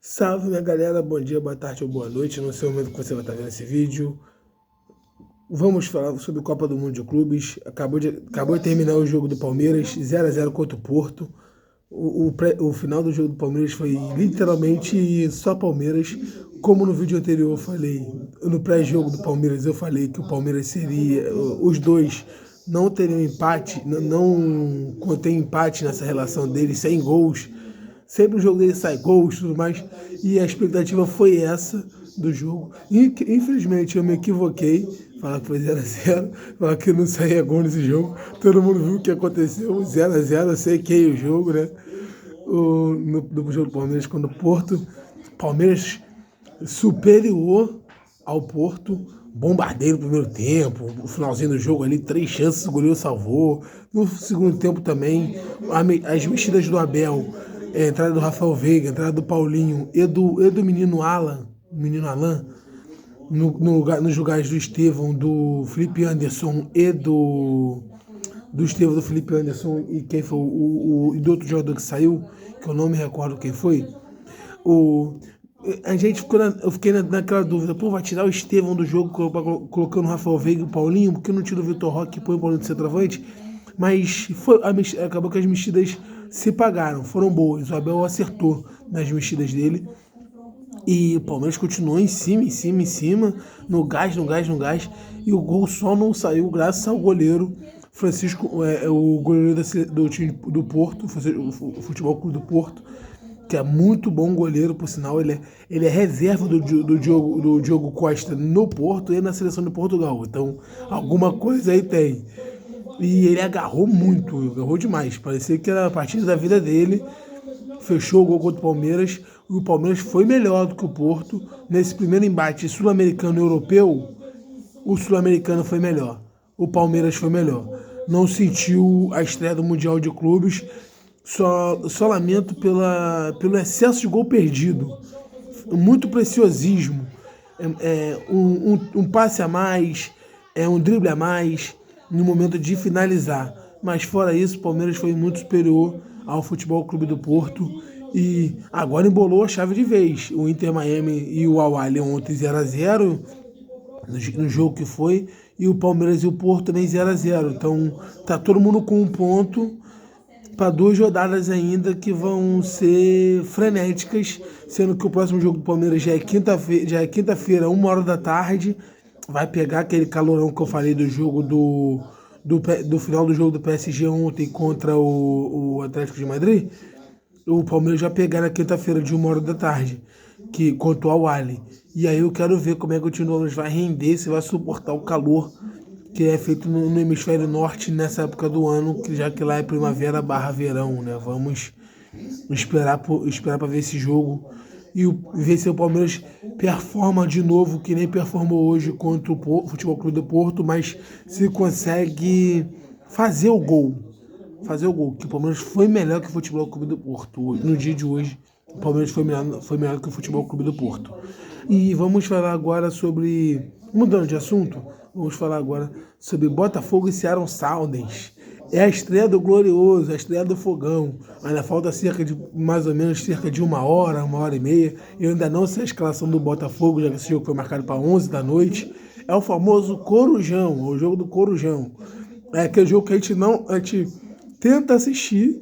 Salve, minha galera, bom dia, boa tarde ou boa noite, não sei o momento que você vai estar vendo esse vídeo. Vamos falar sobre Copa do Mundo de Clubes. Acabou de terminar o jogo do Palmeiras, 0 a 0 contra o Porto. O final do jogo do Palmeiras foi literalmente só Palmeiras. Como no vídeo anterior eu falei, no pré-jogo do Palmeiras eu falei que o Palmeiras seria, os dois não teriam empate, não contém empate nessa relação deles, sem gols. Sempre o jogo dele sai gols e tudo mais. E a expectativa foi essa do jogo. Infelizmente eu me equivoquei. Falar que foi 0 a 0, falar que não saía gol nesse jogo. Todo mundo viu o que aconteceu. 0 a 0, eu sequei o jogo, né? No jogo do Palmeiras contra o Porto. Palmeiras superior ao Porto. Bombardeio no primeiro tempo. No finalzinho do jogo ali, 3 chances, o goleiro salvou. No segundo tempo também, as mexidas do Abel. Entrada do Rafael Veiga, entrada do Paulinho e do menino Alan, nos lugares do Estevão, do Felipe Anderson e do Estevão, do Felipe Anderson e quem foi e do outro jogador que saiu, que eu não me recordo quem foi. A gente eu fiquei naquela dúvida, pô, vai tirar o Estevão do jogo colocando o Rafael Veiga e o Paulinho, porque não tira o Vitor Roque e põe o Paulinho de centroavante? Mas acabou que as mexidas se pagaram, foram boas. O Abel acertou nas mexidas dele. E o Palmeiras continuou em cima, no gás. E o gol só não saiu graças ao goleiro Francisco, o goleiro do time do Porto, o Futebol Clube do Porto, que é muito bom goleiro, por sinal. Ele é reserva do Diogo Costa no Porto e na seleção de Portugal. Então, alguma coisa aí tem. E ele agarrou demais. Parecia que era a partida da vida dele. Fechou o gol contra o Palmeiras. E o Palmeiras foi melhor do que o Porto. Nesse primeiro embate sul-americano e europeu, o sul-americano foi melhor. O Palmeiras foi melhor. Não sentiu a estreia do Mundial de Clubes. Só lamento pelo excesso de gol perdido. Muito preciosismo. Um passe a mais, um drible a mais no momento de finalizar. Mas fora isso, o Palmeiras foi muito superior ao Futebol Clube do Porto e agora embolou a chave de vez. O Inter Miami e o Al Ahly ontem 0 a 0 no jogo que foi, e o Palmeiras e o Porto também 0 a 0. Então tá todo mundo com um ponto para 2 rodadas ainda que vão ser frenéticas, sendo que o próximo jogo do Palmeiras já é quinta-feira, 1h da tarde. Vai pegar aquele calorão que eu falei do jogo do final do jogo do PSG ontem contra o Atlético de Madrid. O Palmeiras já pegar na quinta-feira de 1h da tarde, que contra o Al Ahly. E aí eu quero ver como é que o time do Palmeiras vai render, se vai suportar o calor que é feito no hemisfério norte nessa época do ano, já que lá é primavera/verão, né? Vamos esperar para ver esse jogo e ver se o Palmeiras performa de novo, que nem performou hoje contra o Futebol Clube do Porto, mas se consegue fazer o gol, que o Palmeiras foi melhor que o Futebol Clube do Porto. No dia de hoje, o Palmeiras foi melhor que o Futebol Clube do Porto. E vamos falar agora sobre, mudando de assunto, vamos falar agora sobre Botafogo e Seattle Sounders. É a estreia do Glorioso, a estreia do Fogão. Ainda falta mais ou menos cerca de 1h e meia. Eu ainda não sei a escalação do Botafogo, já que esse jogo foi marcado para 11 da noite. É o famoso Corujão, é o jogo do Corujão. É aquele jogo que a gente tenta assistir,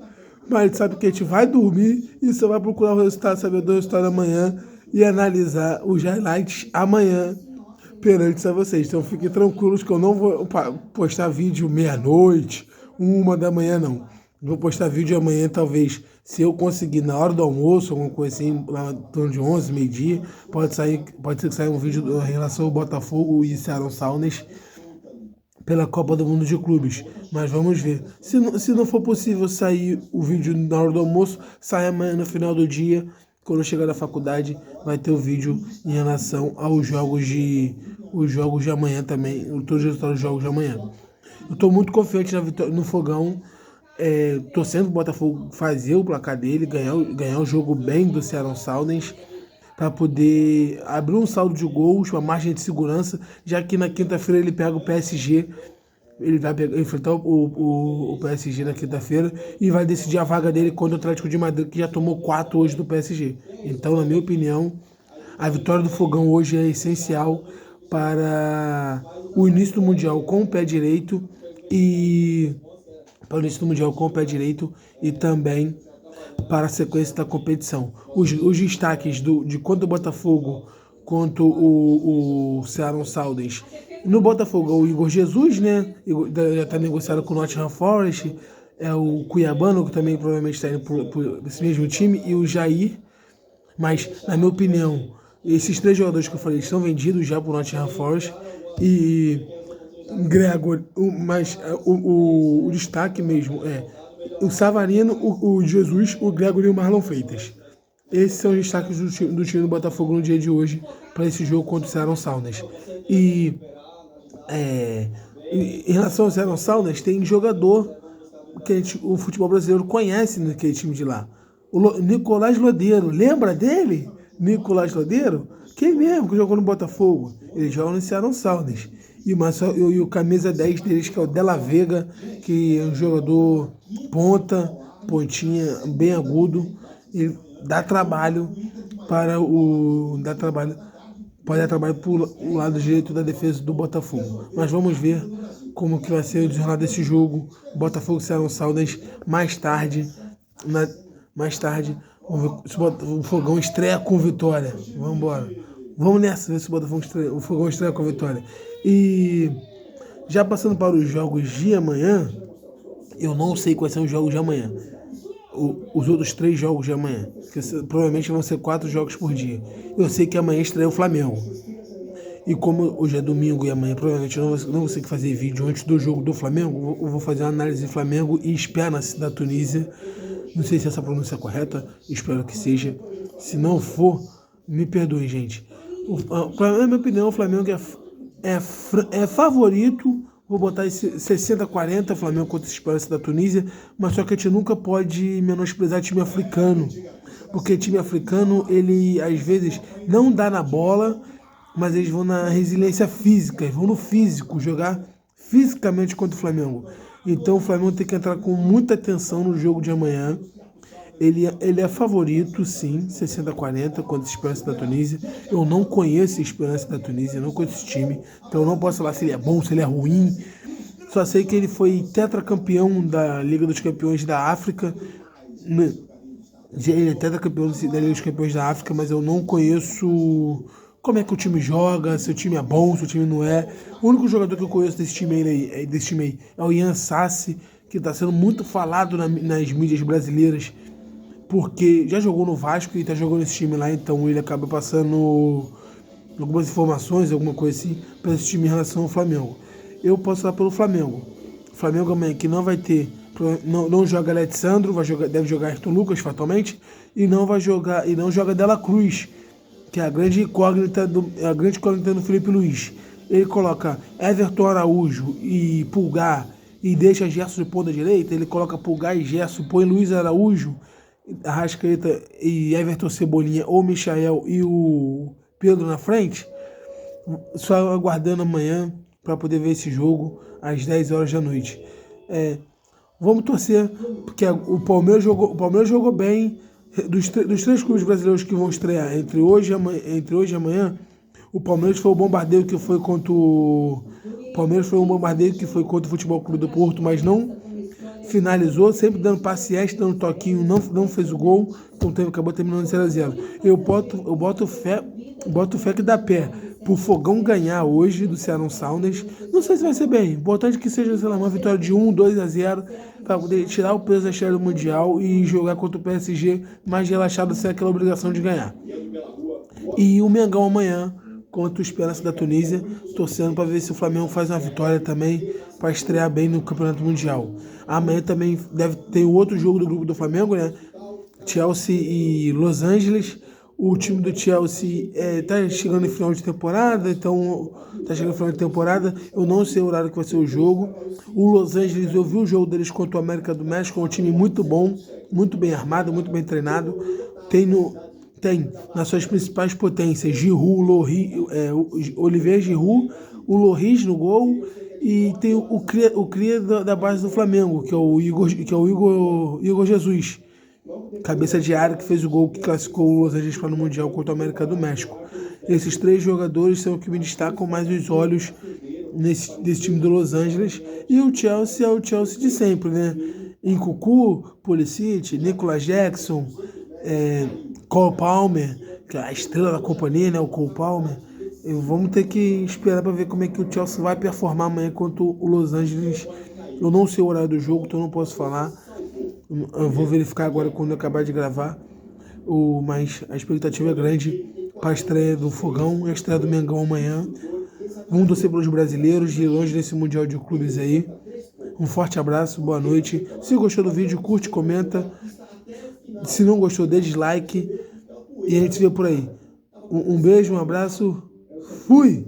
mas a gente sabe que a gente vai dormir e só vai procurar o resultado, saber do resultado amanhã e analisar os highlights amanhã perante a vocês. Então fiquem tranquilos que eu não vou postar vídeo meia-noite, 1h não. Vou postar vídeo amanhã, talvez, se eu conseguir na hora do almoço, alguma coisa assim, lá em torno de 11, meio-dia, pode ser que saia um vídeo em relação ao Botafogo e Seattle Sounders pela Copa do Mundo de Clubes. Mas vamos ver. Se não for possível sair o vídeo na hora do almoço, sai amanhã no final do dia. Quando eu chegar da faculdade, vai ter o vídeo em relação aos jogos de amanhã também, todos os resultados dos jogos de amanhã. Eu estou muito confiante na vitória no Fogão, torcendo para o Botafogo fazer o placar dele, ganhar o jogo bem do Seattle Sounders, para poder abrir um saldo de gols, uma margem de segurança, já que na quinta-feira ele pega o PSG Ele vai enfrentar o PSG na quinta-feira e vai decidir a vaga dele contra o Atlético de Madrid, que já tomou 4 hoje do PSG. Então, na minha opinião, a vitória do Fogão hoje é essencial para o início do Mundial com o pé direito e para o início do Mundial com o pé direito e também para a sequência da competição. Os destaques de quanto o Botafogo quanto o Seattle Sounders. No Botafogo, o Igor Jesus, né? Já está negociado com o Nottingham Forest. É o Cuiabano, que também provavelmente está indo por esse mesmo time, e o Jair. Mas, na minha opinião, esses 3 jogadores que eu falei estão vendidos já para o Nottingham Forest. E Gregor, mas o destaque mesmo é o Savarino, o Jesus, o Gregor e o Marlon Freitas. Esses são os destaques do time do Botafogo no dia de hoje para esse jogo contra o Seattle Sounders. E em relação ao Seattle Sounders, tem jogador que o futebol brasileiro conhece naquele time de lá. O Nicolás Lodeiro, lembra dele? Nicolás Lodeiro? Quem mesmo que jogou no Botafogo? Ele joga no Seattle Sounders. E o camisa 10 deles, que é o Della Vega, que é um jogador pontinha, bem agudo. Ele dá trabalho pode dar trabalho para o lado direito da defesa do Botafogo. Mas vamos ver como que vai ser o desenrolar desse jogo. Botafogo e Seattle Sounders mais tarde. Vamos ver se o Fogão estreia com vitória. Vamos embora. Vamos nessa, ver se o Fogão estreia com vitória. E já passando para os jogos de amanhã, eu não sei quais são os jogos de amanhã. Os outros 3 jogos de amanhã, que provavelmente vão ser 4 jogos por dia. Eu sei que amanhã estreia o Flamengo. E como hoje é domingo e amanhã provavelmente eu não vou ter que fazer vídeo antes do jogo do Flamengo, eu vou fazer uma análise de Flamengo e Esperance da Tunísia. Não sei se essa pronúncia é correta, espero que seja. Se não for, me perdoe, gente. Na minha opinião, o Flamengo é favorito. Vou botar esse 60-40, Flamengo contra a Esperance da Tunísia, mas só que a gente nunca pode menosprezar time africano, porque time africano, ele às vezes não dá na bola, mas eles vão na resiliência física, eles vão no físico, jogar fisicamente contra o Flamengo. Então o Flamengo tem que entrar com muita atenção no jogo de amanhã. Ele é favorito, sim, 60-40 contra a Esperance da Tunísia. Eu não conheço a Esperance da Tunísia, não conheço esse time, então eu não posso falar se ele é bom, se ele é ruim. Só sei que ele foi tetracampeão da Liga dos Campeões da África. Ele é tetracampeão da Liga dos Campeões da África, mas eu não conheço como é que o time joga, se o time é bom, se o time não é. O único jogador que eu conheço desse time aí é o Ian Sassi, que está sendo muito falado nas mídias brasileiras, porque já jogou no Vasco e está jogando esse time lá, então ele acaba passando algumas informações, alguma coisa assim, para esse time em relação ao Flamengo. Eu posso falar pelo Flamengo. O Flamengo amanhã que não vai ter, não joga Alexandro, deve jogar Ayrton Lucas fatalmente, e não joga Dela Cruz, que é a grande incógnita do Felipe Luiz. Ele coloca Everton Araújo e Pulgar e deixa Gerson de ponta direita, ele coloca Pulgar e Gerson, põe Luiz Araújo, Arrascaeta e Everton Cebolinha, ou Michael e o Pedro na frente. Só aguardando amanhã para poder ver esse jogo às 10 horas da noite. Vamos torcer, porque o Palmeiras jogou bem. Dos 3 clubes brasileiros que vão estrear entre hoje e amanhã, o Palmeiras foi o bombardeio que foi contra o Futebol Clube do Porto, mas não finalizou, sempre dando passe extra, dando toquinho, não fez o gol, então acabou terminando 0-0. Eu boto fé que dá pé pro Fogão ganhar hoje do Seattle Sounders. Não sei se vai ser bem, importante que seja, sei lá, uma vitória de 1-2-0 para poder tirar o peso da história do Mundial e jogar contra o PSG mais relaxado, sem aquela obrigação de ganhar. E o Mengão amanhã contra o Esperance da Tunísia, torcendo para ver se o Flamengo faz uma vitória também para estrear bem no Campeonato Mundial. Amanhã também deve ter outro jogo do grupo do Flamengo, né? Chelsea e Los Angeles. O time do Chelsea tá chegando no final de temporada, eu não sei o horário que vai ser o jogo. O Los Angeles, eu vi o jogo deles contra o América do México, é um time muito bom, muito bem armado, muito bem treinado. Tem nas suas principais potências Giroud, Olivier Giroud, o Lloris no gol E tem o cria da base do Flamengo, que é o Igor Jesus, cabeça de área, que fez o gol que classificou o Los Angeles para o Mundial contra a América do México. Esses três jogadores são os que me destacam mais os olhos desse time do Los Angeles. E o Chelsea é o Chelsea de sempre, né? Nkunku, Pulisic, Nicolas Jackson, Cole Palmer, que é a estrela da companhia, né? O Cole Palmer. Vamos ter que esperar para ver como é que o Chelsea vai performar amanhã contra o Los Angeles. Eu não sei o horário do jogo, então não posso falar. Eu vou verificar agora quando eu acabar de gravar. Mas a expectativa é grande para a estreia do Fogão e a estreia do Mengão amanhã. Vamos torcer pelos brasileiros de longe desse Mundial de Clubes aí. Um forte abraço, boa noite. Se gostou do vídeo, curte, comenta. Se não gostou, dê dislike. E a gente se vê por aí. Um beijo, um abraço. Fui!